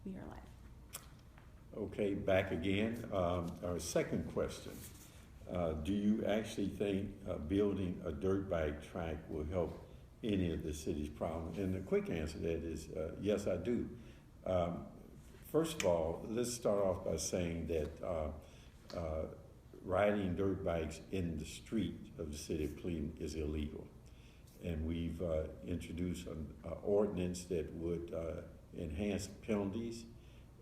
We are live. Okay, back again. Our second question. Do you actually think building a dirt bike track will help any of the city's problems? And the quick answer to that is yes, I do. Um, First of all, let's start off by saying that riding dirt bikes in the street of the city of Cleveland is illegal. And we've introduced an ordinance that would enhance penalties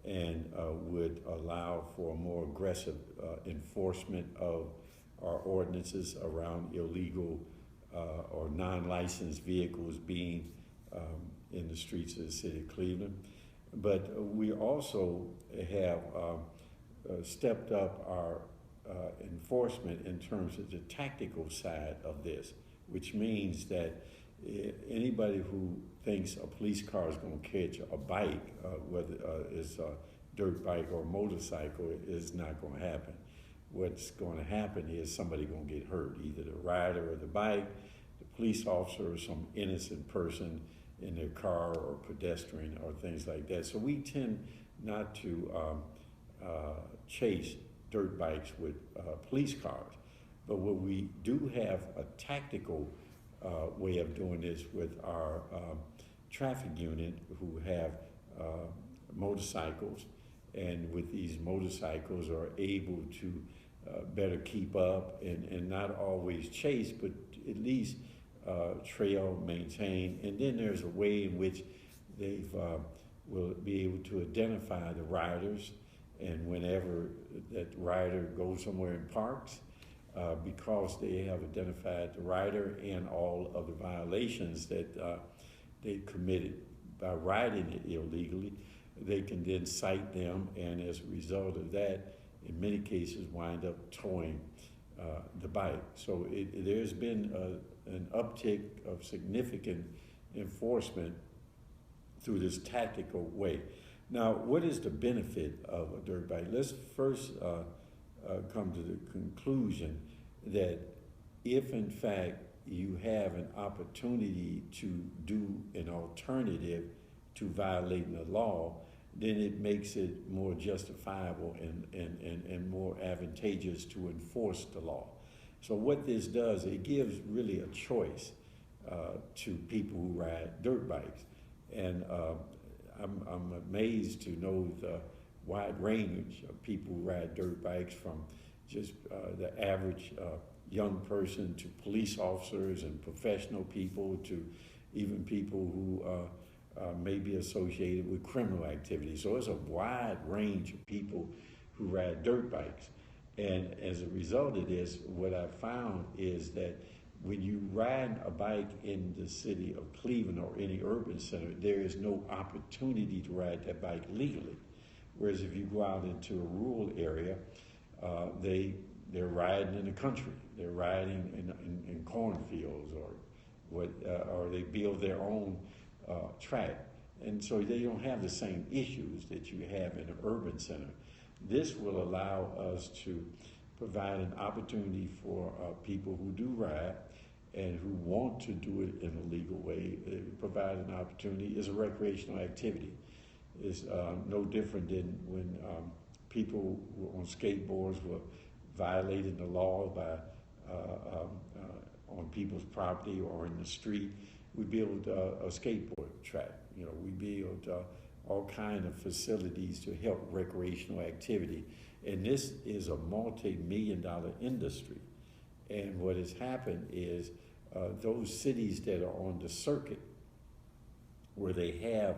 and would allow for more aggressive enforcement of our ordinances around illegal or non-licensed vehicles being in the streets of the city of Cleveland. But we also have stepped up our enforcement in terms of the tactical side of this, which means that anybody who thinks a police car is going to catch a bike, whether it's a dirt bike or a motorcycle, is not going to happen. What's going to happen is somebody going to get hurt, either the rider or the bike, the police officer, or some innocent person in their car or pedestrian or things like that. So we tend not to chase dirt bikes with police cars. But what we do have a tactical way of doing this with our traffic unit who have motorcycles, and with these motorcycles are able to better keep up and not always chase, but at least trail, maintain. And then there's a way in which they've will be able to identify the riders, and whenever that rider goes somewhere and parks, because they have identified the rider and all of the violations that they committed by riding it illegally, they can then cite them, and as a result of that, in many cases, wind up towing the bike. So there's been an uptick of significant enforcement through this tactical way. Now, what is the benefit of a dirt bike? Let's first come to the conclusion that if in fact you have an opportunity to do an alternative to violating the law, then it makes it more justifiable and more advantageous to enforce the law. So what this does, it gives really a choice to people who ride dirt bikes. And I'm amazed to know the wide range of people who ride dirt bikes, from just the average young person to police officers and professional people to even people who may be associated with criminal activity. So it's a wide range of people who ride dirt bikes. And as a result of this, what I found is that when you ride a bike in the city of Cleveland or any urban center, there is no opportunity to ride that bike legally. Whereas if you go out into a rural area, they're riding in the country. They're riding in cornfields, or they build their own track. And so they don't have the same issues that you have in an urban center. This will allow us to provide an opportunity for people who do ride and who want to do it in a legal way. Provide an opportunity. It's a recreational activity. It's no different than when people on skateboards were violating the law by on people's property or in the street. We build a skateboard track. We build all kinds of facilities to help recreational activity. And this is a multi-million-dollar industry. And what has happened is those cities that are on the circuit, where they have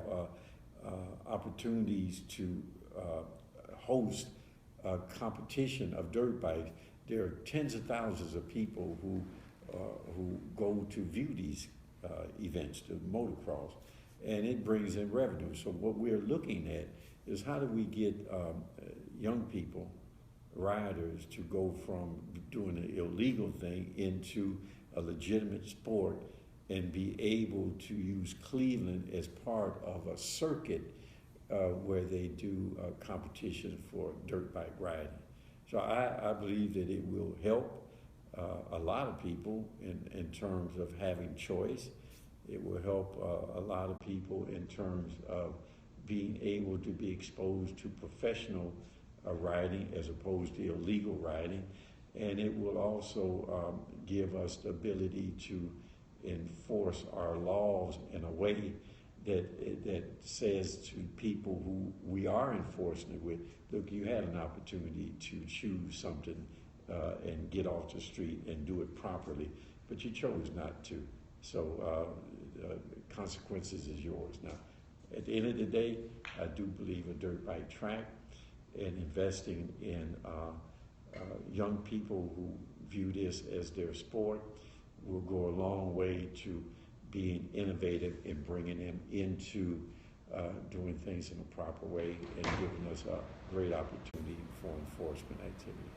opportunities to host a competition of dirt bikes, there are tens of thousands of people who go to view these events, the motocross, and it brings in revenue. So what we're looking at is how do we get young people, riders, to go from doing an illegal thing into a legitimate sport and be able to use Cleveland as part of a circuit where they do competition for dirt bike riding. So I believe that it will help a lot of people in terms of having choice. It will help a lot of people in terms of being able to be exposed to professional riding as opposed to illegal riding. And it will also give us the ability to enforce our laws in a way that says to people who we are enforcing it with, look, you had an opportunity to choose something and get off the street and do it properly, but you chose not to. So consequences is yours. Now, at the end of the day, I do believe a dirt bike track and investing in young people who view this as their sport will go a long way to being innovative and bringing them into doing things in a proper way and giving us a great opportunity for enforcement activity.